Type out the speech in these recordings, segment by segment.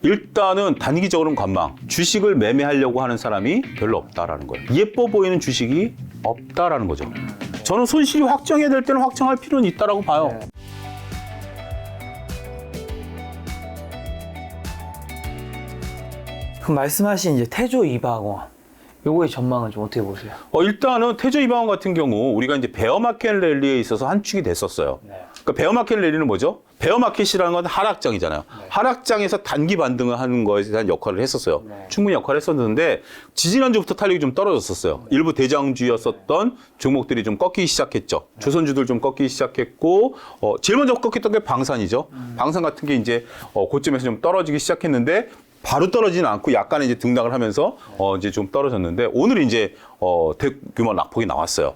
일단은 단기적으로는 관망. 주식을 매매하려고 하는 사람이 별로 없다라는 거예요. 예뻐 보이는 주식이 없다라는 거죠. 저는 손실이 확정해야 될 때는 확정할 필요는 있다라고 봐요. 네. 그럼 말씀하신 이제 태조 이방원, 요거의 전망은 좀 어떻게 보세요? 일단은 태조 이방원 같은 경우 우리가 이제 베어마켓 랠리에 있어서 한축이 됐었어요. 네. 그러니까 베어마켓 랠리는 뭐죠? 베어마켓이라는 건 하락장이잖아요. 네. 하락장에서 단기 반등을 하는 거에 대한 역할을 했었어요. 네. 충분히 역할을 했었는데 지지난주부터 탄력이 좀 떨어졌었어요. 일부 대장주였었던 종목들이 좀 꺾이기 시작했죠. 조선주들 좀 꺾이기 시작했고 제일 먼저 꺾였던 게 방산이죠. 방산 같은 게 이제 고점에서 좀 떨어지기 시작했는데 바로 떨어지는 않고 약간 이제 등락을 하면서 이제 좀 떨어졌는데 오늘 이제 대규모 낙폭이 나왔어요.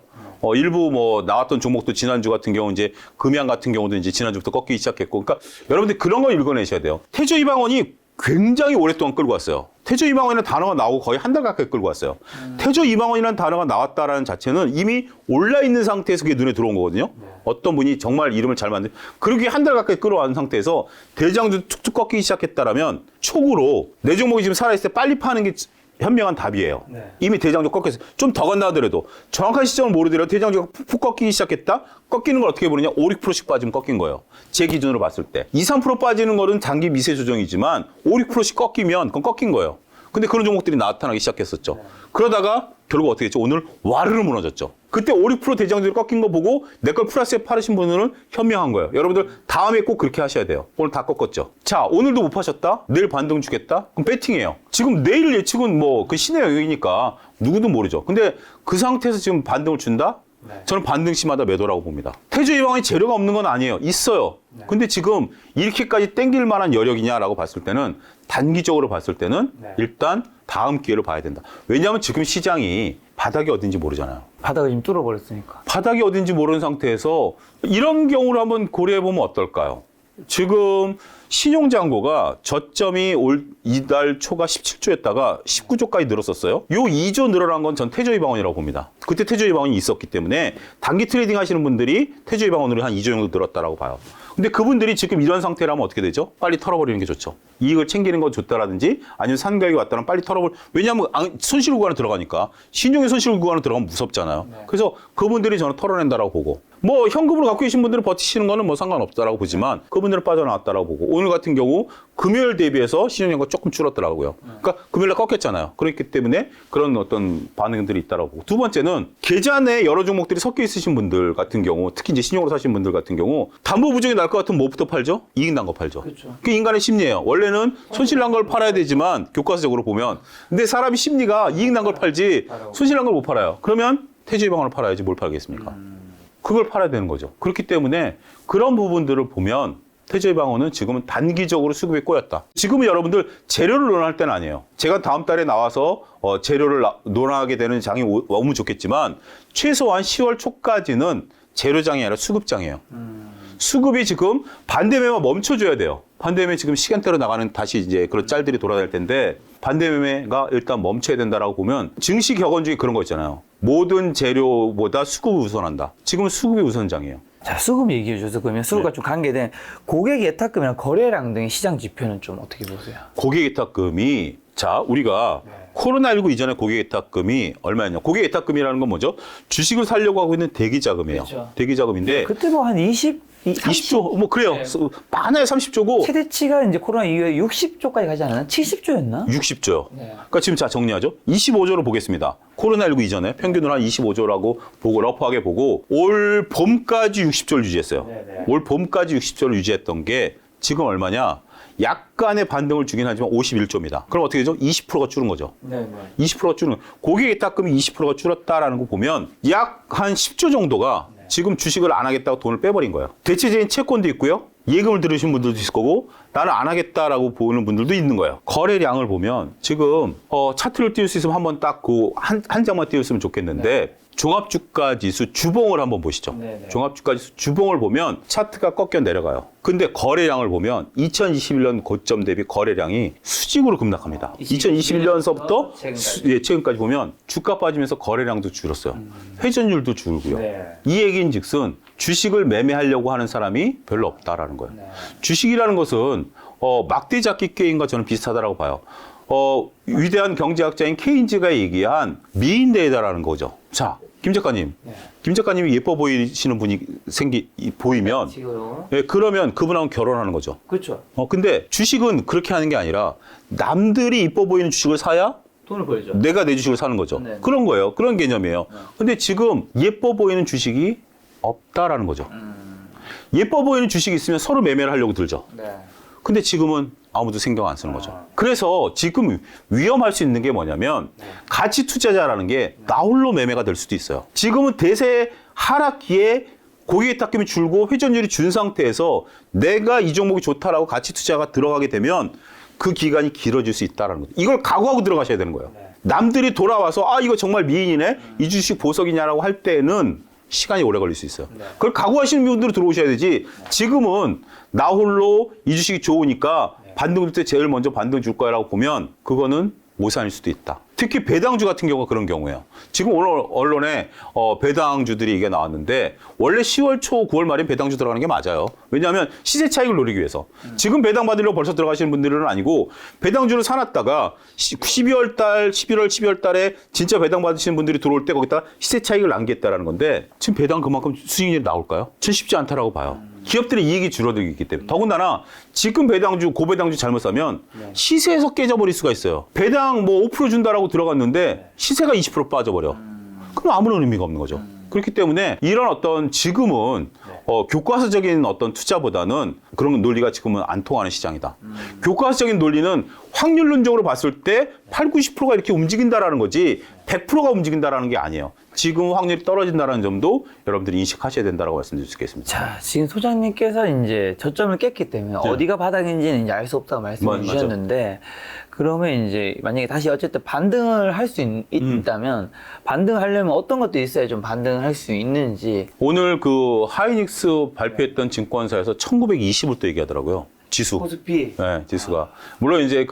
일부 뭐 나왔던 종목도 지난주 같은 경우 이제 금양 같은 경우도 이제 지난주부터 꺾이기 시작했고, 그러니까 여러분들 그런 거 읽어내셔야 돼요. 태조 이방원이 굉장히 오랫동안 끌고 왔어요. 태조 이방원이라는 단어가 나오고 거의 한 달 가까이 끌고 왔어요. 태조 이방원이라는 단어가 나왔다라는 자체는 이미 올라 있는 상태에서 그게 눈에 들어온 거거든요. 어떤 분이 정말 이름을 잘 만든, 그렇게 한 달 가까이 끌어왔는 상태에서 대장주 툭툭 꺾이기 시작했다라면 촉으로 내 종목이 지금 살아있을 때 빨리 파는 게 현명한 답이에요. 네. 이미 대장주 꺾였어요. 좀 더 간다 하더라도 정확한 시점을 모르더라도 대장주가 푹푹 꺾이기 시작했다? 꺾이는 걸 어떻게 보느냐? 5, 6%씩 빠지면 꺾인 거예요. 제 기준으로 봤을 때. 2, 3% 빠지는 거는 장기 미세 조정이지만 5, 6%씩 꺾이면 그건 꺾인 거예요. 근데 그런 종목들이 나타나기 시작했었죠. 네. 그러다가 결국 어떻게 했죠? 오늘 와르르 무너졌죠. 그때 5, 6% 대장주를 꺾인 거 보고 내 걸 플러스에 팔으신 분들은 현명한 거예요. 여러분들 다음에 꼭 그렇게 하셔야 돼요. 오늘 다 꺾었죠. 자, 오늘도 못 파셨다? 내일 반등 주겠다? 그럼 배팅이에요. 지금 내일 예측은 뭐 그 신의 영역이니까 누구도 모르죠. 근데 그 상태에서 지금 반등을 준다? 네. 저는 반등 시마다 매도라고 봅니다. 태조 이방원이 재료가 없는 건 아니에요. 있어요. 네. 근데 지금 이렇게까지 땡길 만한 여력이냐라고 봤을 때는 단기적으로 봤을 때는 네. 일단 다음 기회를 봐야 된다. 왜냐하면 지금 시장이 바닥이 어딘지 모르잖아요. 바닥을 지금 뚫어버렸으니까. 바닥이 어딘지 모르는 상태에서 이런 경우를 한번 고려해보면 어떨까요? 지금 신용잔고가 저점이 올 이달 초가 17조였다가 19조까지 늘었었어요. 요 2조 늘어난 건 전 태조이방원이라고 봅니다. 그때 태조이방원이 있었기 때문에 단기 트레이딩 하시는 분들이 태조이방원으로 한 2조 정도 늘었다라고 봐요. 근데 그분들이 지금 이런 상태라면 어떻게 되죠? 빨리 털어버리는 게 좋죠. 이익을 챙기는 건 좋다라든지 아니면 산 가격이 왔다면 빨리 왜냐하면 손실 구간에 들어가니까 신용의 손실 구간에 들어가면 무섭잖아요. 네. 그래서 그분들이 저는 털어낸다라고 보고 뭐 현금으로 갖고 계신 분들은 버티시는 거는 뭐 상관없다라고 보지만 그분들은 빠져나왔다라고 보고 오늘 같은 경우 금요일 대비해서 신용연가 조금 줄었더라고요. 그러니까 금요일날 꺾였잖아요. 그렇기 때문에 그런 어떤 반응들이 있다라고 보고 두 번째는 계좌 내에 여러 종목들이 섞여 있으신 분들 같은 경우 특히 이제 신용으로 사신 분들 같은 경우 담보 부정이 날 것 같으면 뭐부터 팔죠? 이익 난 거 팔죠. 그렇죠. 그게 인간의 심리예요. 원래는 손실 난 걸 팔아야 되지만 교과서적으로 보면 근데 사람이 심리가 이익 난 걸 팔지 손실 난 걸 못 팔아요. 그러면 태조이방원을 팔아야지 뭘 팔겠습니까? 그걸 팔아야 되는 거죠. 그렇기 때문에 그런 부분들을 보면 태조이방원은 지금은 단기적으로 수급에 꼬였다. 지금은 여러분들 재료를 논할 때는 아니에요. 제가 다음 달에 나와서 재료를 논하게 되는 장이 너무 좋겠지만 최소한 10월 초까지는 재료장이 아니라 수급장이에요. 수급이 지금 반대매매가 멈춰줘야 돼요. 반대매매 지금 시간대로 나가는 다시 이제 그런 짤들이 돌아다닐 텐데 반대매매가 일단 멈춰야 된다라고 보면 증시 격언 중에 그런 거 있잖아요. 모든 재료보다 수급이 우선한다. 지금은 수급이 우선장이에요. 자, 수급 얘기해 주셔서 그러면 수급과 네. 좀 관계된 고객 예탁금이나 거래량 등의 시장 지표는 좀 어떻게 보세요? 고객 예탁금이 자 우리가 네. 코로나19 이전에 고객 예탁금이 얼마였냐? 고객 예탁금이라는 건 뭐죠? 주식을 사려고 하고 있는 대기자금이에요. 그렇죠. 대기자금인데 그때 뭐 한 20조 뭐 그래요. 네. 많아야 30조고 최대치가 이제 코로나 이후에 60조까지 가지 않았나? 70조였나? 60조요. 네. 그러니까 지금 자 정리하죠. 25조로 보겠습니다. 코로나19 이전에 평균으로 한 25조라고 보고 러프하게 보고 올 봄까지 60조를 유지했어요. 네. 올 봄까지 60조를 유지했던 게 지금 얼마냐? 약간의 반등을 주긴 하지만 51조입니다. 그럼 어떻게 되죠? 20%가 줄은 거죠. 네. 20%가 줄은 고객 예탁금이 20%가 줄었다라는 거 보면 약 한 10조 정도가 지금 주식을 안 하겠다고 돈을 빼버린 거예요. 대체적인 채권도 있고요. 예금을 들으신 분들도 있을 거고 나는 안 하겠다라고 보는 분들도 있는 거예요. 거래량을 보면 지금 차트를 띄울 수 있으면 한번 딱 그 한 장만 띄웠으면 좋겠는데 네. 종합주가지수 주봉을 한번 보시죠. 네네. 종합주가지수 주봉을 보면 차트가 꺾여 내려가요. 근데 거래량을 보면 2021년 고점 대비 거래량이 수직으로 급락합니다. 2021년서부터 최근까지 보면 주가 빠지면서 거래량도 줄었어요. 회전율도 줄고요. 네. 이 얘기인 즉슨 주식을 매매하려고 하는 사람이 별로 없다라는 거예요. 네. 주식이라는 것은 막대 잡기 게임과 저는 비슷하다라고 봐요. 위대한 경제학자인 케인즈가 얘기한 미인대회다라는 거죠. 자, 김 작가님. 김 작가님이 예뻐 보이시는 분이 보이면, 지금. 예, 그러면 그분하고 결혼하는 거죠. 그렇죠. 근데 주식은 그렇게 하는 게 아니라 남들이 이뻐 보이는 주식을 사야 돈을 벌죠. 내가 내 주식을 사는 거죠. 네. 그런 거예요. 그런 개념이에요. 근데 지금 예뻐 보이는 주식이 없다라는 거죠. 예뻐 보이는 주식이 있으면 서로 매매를 하려고 들죠. 네. 근데 지금은 아무도 신경 안 쓰는 거죠. 그래서 지금 위험할 수 있는 게 뭐냐면 가치 투자자라는 게 나홀로 매매가 될 수도 있어요. 지금은 대세 하락기에 고객의 탁금이 줄고 회전율이 준 상태에서 내가 이 종목이 좋다라고 가치 투자가 들어가게 되면 그 기간이 길어질 수 있다는 거죠. 이걸 각오하고 들어가셔야 되는 거예요. 남들이 돌아와서 이거 정말 미인이네? 이 주식 보석이냐라고 할 때는 시간이 오래 걸릴 수 있어요. 그걸 각오하시는 분들이 들어오셔야 되지. 지금은 나 홀로 이 주식이 좋으니까 반등 줄 때 제일 먼저 반등 줄 거야라고 보면 그거는 오산일 수도 있다. 특히 배당주 같은 경우가 그런 경우예요. 지금 오늘 언론에 배당주들이 이게 나왔는데 원래 10월 초 9월 말에 배당주 들어가는 게 맞아요. 왜냐하면 시세 차익을 노리기 위해서. 지금 배당 받으려고 벌써 들어가시는 분들은 아니고 배당주를 사놨다가 12월 달, 11월, 12월 달에 진짜 배당 받으시는 분들이 들어올 때 거기다 시세 차익을 남기겠다라는 건데 지금 배당 그만큼 수익률이 나올까요? 전 쉽지 않다라고 봐요. 기업들의 이익이 줄어들기 때문에. 더군다나 지금 배당주, 고배당주 잘못 사면 시세에서 깨져버릴 수가 있어요. 배당 5% 준다라고 들어갔는데 시세가 20% 빠져버려. 그럼 아무런 의미가 없는 거죠. 그렇기 때문에 이런 어떤 지금은 교과서적인 어떤 투자보다는 그런 논리가 지금은 안 통하는 시장이다. 교과서적인 논리는 확률론적으로 봤을 때 8, 90%가 이렇게 움직인다라는 거지 100%가 움직인다라는 게 아니에요. 지금 확률이 떨어진다는 점도 여러분들이 인식하셔야 된다고 말씀드릴 수 있겠습니다. 자, 지금 소장님께서 이제 저점을 깼기 때문에 어디가 바닥인지는 이제 알 수 없다고 말씀해 주셨는데 그러면 이제 만약에 다시 어쨌든 반등을 할 수 있다면 반등하려면 어떤 것도 있어야 좀 반등을 할 수 있는지. 오늘 그 하이닉스 발표했던 증권사에서 1920을 또 얘기하더라고요. 지수. 코스피. 네, 지수가. 물론 이제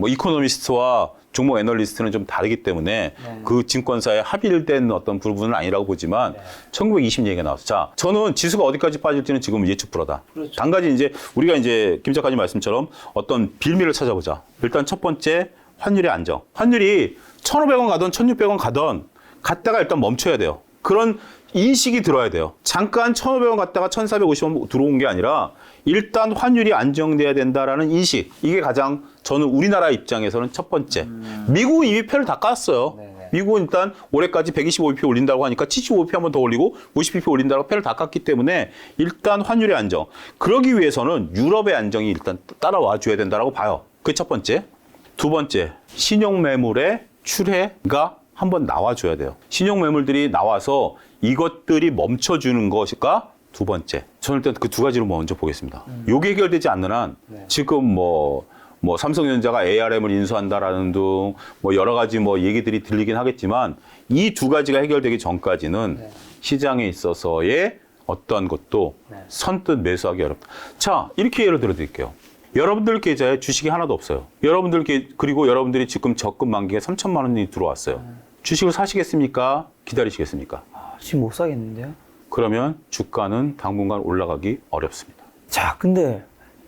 이코노미스트와 종목 애널리스트는 좀 다르기 때문에 그 증권사에 합의된 어떤 부분은 아니라고 보지만 1920 얘기가 나왔어요. 자, 저는 지수가 어디까지 빠질지는 지금 예측 불허다. 그렇죠. 단가지 이제 우리가 이제 김 작가님 말씀처럼 어떤 빌미를 찾아보자. 일단 첫 번째 환율의 안정. 환율이 1,500원 가던 1,600원 가던 갔다가 일단 멈춰야 돼요. 그런 인식이 들어야 돼요. 잠깐 1,500원 갔다가 1,450원 들어온 게 아니라 일단 환율이 안정돼야 된다라는 인식. 이게 가장 저는 우리나라 입장에서는 첫 번째. 미국은 이미 패를 다 깠어요. 미국은 일단 올해까지 125bp 올린다고 하니까 75bp 한 번 더 올리고 50bp 올린다고 패를 다 깠기 때문에 일단 환율의 안정. 그러기 위해서는 유럽의 안정이 일단 따라와 줘야 된다라고 봐요. 그게 첫 번째. 두 번째, 신용매물의 출회가 한번 나와줘야 돼요. 신용매물들이 나와서 이것들이 멈춰주는 것일까? 두 번째. 저는 일단 그 두 가지로 먼저 보겠습니다. 요게 해결되지 않는 한 지금 삼성전자가 ARM을 인수한다라는 등 여러 가지 얘기들이 들리긴 하겠지만 이 두 가지가 해결되기 전까지는 시장에 있어서의 어떠한 것도 선뜻 매수하기 어렵다. 자, 이렇게 예를 들어 드릴게요. 여러분들 계좌에 주식이 하나도 없어요. 그리고 여러분들이 지금 적금 만기에 3천만 원이 들어왔어요. 주식을 사시겠습니까? 기다리시겠습니까? 지금 못 사겠는데요? 그러면 주가는 당분간 올라가기 어렵습니다. 자, 근데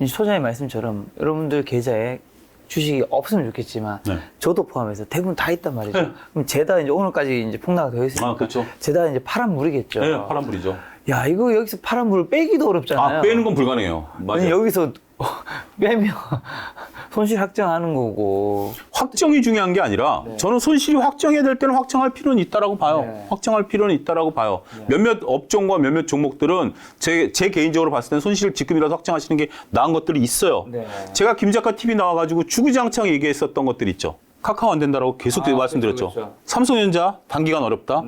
소장님 말씀처럼 여러분들 계좌에 주식이 없으면 좋겠지만 저도 포함해서 대부분 다 있단 말이죠. 그럼 제다 이제 오늘까지 이제 폭락가 되어 있으니까 그렇죠. 제다 이제 파란 물이겠죠. 네, 파란불이죠. 야, 이거 여기서 파란 물을 빼기도 어렵잖아요. 빼는 건 불가능해요. 맞아요. 아니, 여기서 빼면 손실 확정하는 거고. 확정이 중요한 게 아니라 저는 손실이 확정해야 될 때는 확정할 필요는 있다라고 봐요. 확정할 필요는 있다라고 봐요. 몇몇 업종과 몇몇 종목들은 제 개인적으로 봤을 때는 손실을 지금이라도 확정하시는 게 나은 것들이 있어요. 제가 김 작가 TV 나와가지고 주구장창 얘기했었던 것들 있죠. 카카오 안 된다라고 계속 말씀드렸죠. 그렇죠. 삼성전자 단기간 어렵다.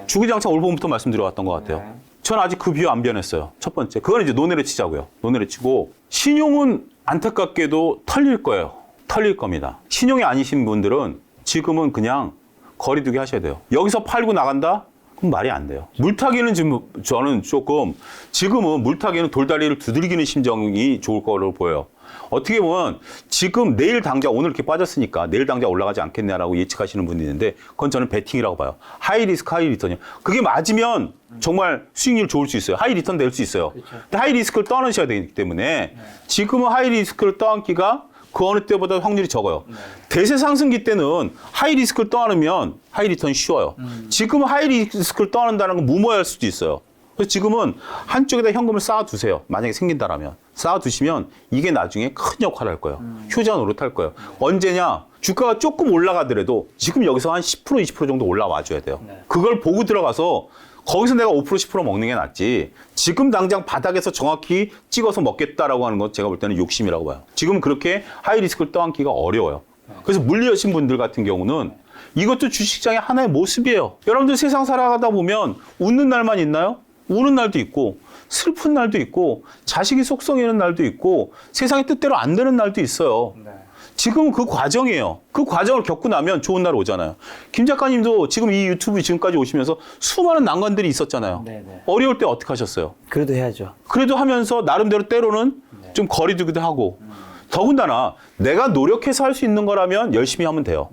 주구장창 올 봄부터 말씀드려왔던 것 같아요. 저는 아직 그 비유 안 변했어요. 첫 번째. 그건 이제 논외로 치자고요. 논외로 치고 신용은 안타깝게도 털릴 거예요. 털릴 겁니다. 신용이 아니신 분들은 지금은 그냥 거리두기 하셔야 돼요. 여기서 팔고 나간다? 그럼 말이 안 돼요. 물타기는 지금 저는 조금 지금은 물타기는 돌다리를 두들기는 심정이 좋을 거로 보여요. 어떻게 보면 지금 내일 당장 오늘 이렇게 빠졌으니까 내일 당장 올라가지 않겠냐라고 예측하시는 분이 있는데 그건 저는 베팅이라고 봐요. 하이 리스크 하이 리턴이요. 그게 맞으면 정말 수익률 좋을 수 있어요. 하이 리턴 될 수 있어요. 그렇죠. 근데 하이 리스크를 떠안으셔야 되기 때문에 지금은 하이 리스크를 떠안기가 그 어느 때보다 확률이 적어요. 대세 상승기 때는 하이 리스크를 떠안으면 하이 리턴이 쉬워요. 지금은 하이 리스크를 떠안는다는 건 무모할 수도 있어요. 그래서 지금은 한쪽에다 현금을 쌓아두세요. 만약에 생긴다라면. 쌓아두시면 이게 나중에 큰 역할을 할 거예요. 효자 노릇할 거예요. 언제냐? 주가가 조금 올라가더라도 지금 여기서 한 10%, 20% 정도 올라와줘야 돼요. 그걸 보고 들어가서 거기서 내가 5%, 10% 먹는 게 낫지. 지금 당장 바닥에서 정확히 찍어서 먹겠다라고 하는 건 제가 볼 때는 욕심이라고 봐요. 지금 그렇게 하이 리스크를 떠안기가 어려워요. 그래서 물리하신 분들 같은 경우는 이것도 주식시장의 하나의 모습이에요. 여러분들 세상 살아가다 보면 웃는 날만 있나요? 우는 날도 있고 슬픈 날도 있고 자식이 속성이는 날도 있고 세상의 뜻대로 안 되는 날도 있어요. 지금은 그 과정이에요. 그 과정을 겪고 나면 좋은 날 오잖아요. 김 작가님도 지금 이 유튜브 지금까지 오시면서 수많은 난관들이 있었잖아요. 네네. 어려울 때 어떻게 하셨어요? 그래도 해야죠. 그래도 하면서 나름대로 때로는 좀 거리 두기도 하고 더군다나 내가 노력해서 할 수 있는 거라면 열심히 하면 돼요.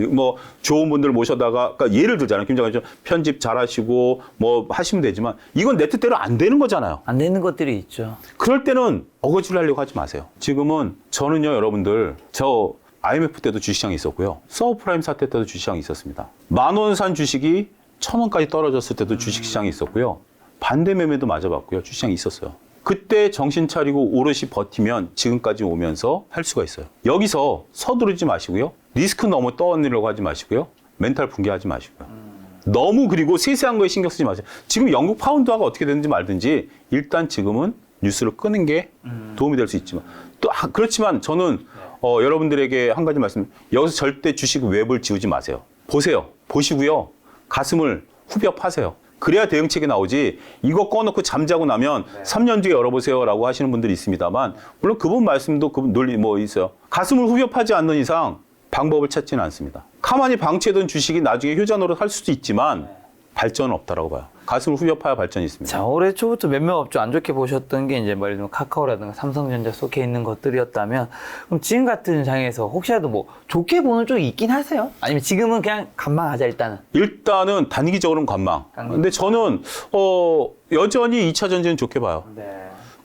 뭐 좋은 분들 모셔다가 그러니까 예를 들자면 김 작가님 편집 잘하시고 뭐 하시면 되지만 이건 내 뜻대로 안 되는 거잖아요. 안 되는 것들이 있죠. 그럴 때는 어거지를 하려고 하지 마세요. 지금은 저는요 여러분들 저 IMF 때도 주식시장이 있었고요. 서브프라임 사태 때도 주식시장이 있었습니다. 10,000원 산 주식이 1,000원까지 떨어졌을 때도 주식시장이 있었고요. 반대 매매도 맞아봤고요. 주식시장이 있었어요. 그때 정신 차리고 오롯이 버티면 지금까지 오면서 할 수가 있어요. 여기서 서두르지 마시고요. 리스크 너무 떠안으려고 하지 마시고요. 멘탈 붕괴하지 마시고요. 너무 그리고 세세한 거에 신경 쓰지 마세요. 지금 영국 파운드화가 어떻게 되는지 말든지 일단 지금은 뉴스를 끄는 게 도움이 될 수 있지만 또 그렇지만 저는 여러분들에게 한 가지 말씀. 여기서 절대 주식 웹을 지우지 마세요. 보세요. 보시고요. 가슴을 후벼 파세요. 그래야 대응책이 나오지 이거 꺼놓고 잠자고 나면 3년 뒤에 열어보세요라고 하시는 분들이 있습니다만 물론 그분 말씀도 그분 논리 뭐 있어요. 가슴을 후벼 파지 않는 이상 방법을 찾지는 않습니다. 가만히 방치해둔 주식이 나중에 효자 노릇 할 수도 있지만 발전은 없다라고 봐요. 가슴을 후벼 파야 발전이 있습니다. 자, 올해 초부터 몇몇 업종 안 좋게 보셨던 게 이제 뭐 예를 들면 카카오라든가 삼성전자 속해 있는 것들이었다면 그럼 지금 같은 장에서 혹시라도 뭐 좋게 보는 쪽이 있긴 하세요? 아니면 지금은 그냥 관망하자 일단은? 일단은 단기적으로는 관망. 근데 저는 여전히 2차 전지는 좋게 봐요. 네.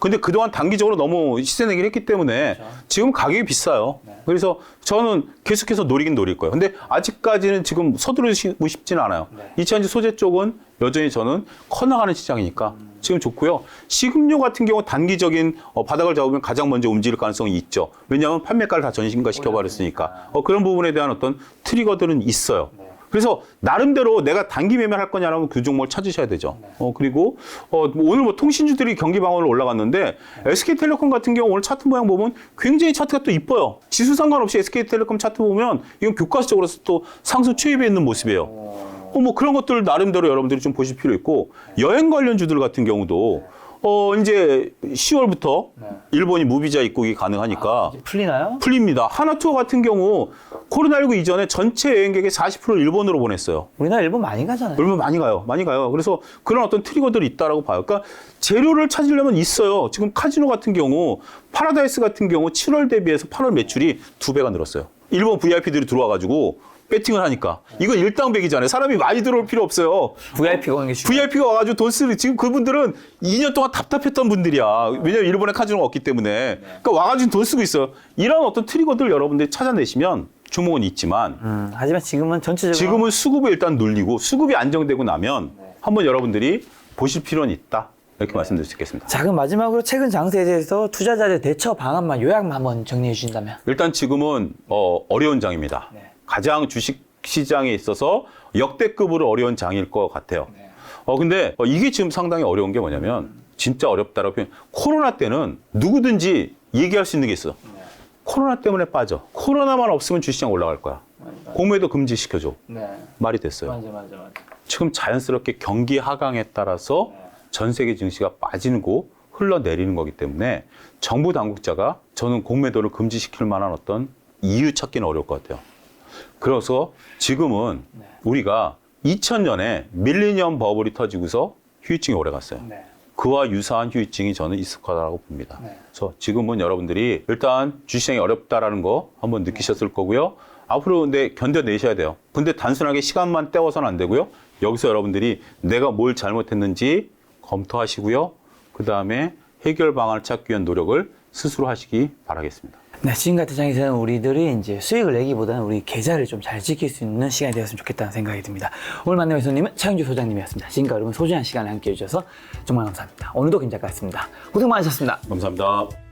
근데 그동안 단기적으로 너무 시세 내기를 했기 때문에 지금 가격이 비싸요. 그래서 저는 계속해서 노리긴 노릴 거예요. 근데 아직까지는 지금 서두르고 싶지는 않아요. 2차전지 소재 쪽은 여전히 저는 커나가는 시장이니까 지금 좋고요. 식음료 같은 경우 단기적인 바닥을 잡으면 가장 먼저 움직일 가능성이 있죠. 왜냐하면 판매가를 다 전신가 시켜버렸으니까. 그런 부분에 대한 어떤 트리거들은 있어요. 그래서 나름대로 내가 단기 매매를 할 거냐라면 그 종목을 찾으셔야 되죠. 그리고 오늘 뭐 통신주들이 경기 방어로 올라갔는데 SK텔레콤 같은 경우 오늘 차트 모양 보면 굉장히 차트가 또 이뻐요. 지수 상관없이 SK텔레콤 차트 보면 이건 교과서적으로 또 상승 추입에 있는 모습이에요. 뭐 그런 것들 나름대로 여러분들이 좀 보실 필요 있고 여행 관련주들 같은 경우도 이제 10월부터 일본이 무비자 입국이 가능하니까 이제 풀리나요? 풀립니다. 하나투어 같은 경우 코로나19 이전에 전체 여행객의 40%를 일본으로 보냈어요. 우리나라 일본 많이 가잖아요. 일본 많이 가요. 많이 가요. 그래서 그런 어떤 트리거들이 있다라고 봐요. 그러니까 재료를 찾으려면 있어요. 지금 카지노 같은 경우 파라다이스 같은 경우 7월 대비해서 8월 매출이 2배가 늘었어요. 일본 VIP들이 들어와가지고 배팅을 하니까. 이건 일당백이잖아요. 사람이 많이 들어올 필요 없어요. VIP가 오는 게 중요해요. VIP가 와가지고 돈 쓰는, 지금 그분들은 2년 동안 답답했던 분들이야. 왜냐면 일본에 카지노가 없기 때문에. 그러니까 와가지고 돈 쓰고 있어요. 이런 어떤 트리거들 여러분들이 찾아내시면 주목은 있지만. 하지만 지금은 전체적으로. 지금은 수급을 일단 눌리고 수급이 안정되고 나면 한번 여러분들이 보실 필요는 있다. 이렇게 말씀드릴 수 있겠습니다. 자, 그럼 마지막으로 최근 장세에 대해서 투자자들 대처 방안만 요약만 한번 정리해 주신다면. 일단 지금은 어려운 장입니다. 가장 주식 시장에 있어서 역대급으로 어려운 장일 것 같아요. 근데 이게 지금 상당히 어려운 게 뭐냐면 진짜 어렵다라고 표현. 코로나 때는 누구든지 얘기할 수 있는 게 있어. 코로나 때문에 빠져. 코로나만 없으면 주식시장 올라갈 거야. 공매도 금지시켜줘. 말이 됐어요. 맞아. 지금 자연스럽게 경기 하강에 따라서 전 세계 증시가 빠지고 흘러내리는 거기 때문에 정부 당국자가 저는 공매도를 금지시킬 만한 어떤 이유 찾기는 어려울 것 같아요. 그래서 지금은 우리가 2000년에 밀레니엄 버블이 터지고서 휴유증이 오래 갔어요. 그와 유사한 후유증이 저는 있을 거라고 봅니다. 네. 그래서 지금은 여러분들이 일단 주식시장이 어렵다라는 거 한번 느끼셨을 거고요. 앞으로 근데 견뎌내셔야 돼요. 근데 단순하게 시간만 때워서는 안 되고요. 여기서 여러분들이 내가 뭘 잘못했는지 검토하시고요. 그 다음에 해결 방안을 찾기 위한 노력을 스스로 하시기 바라겠습니다. 네, 지금 같은 장에서는 우리들이 이제 수익을 내기보다는 우리 계좌를 좀 잘 지킬 수 있는 시간이 되었으면 좋겠다는 생각이 듭니다. 오늘 만난 손님은 차영주 소장님이었습니다. 지금까지 여러분 소중한 시간을 함께 해주셔서 정말 감사합니다. 오늘도 김 작가였습니다. 고생 많으셨습니다. 감사합니다.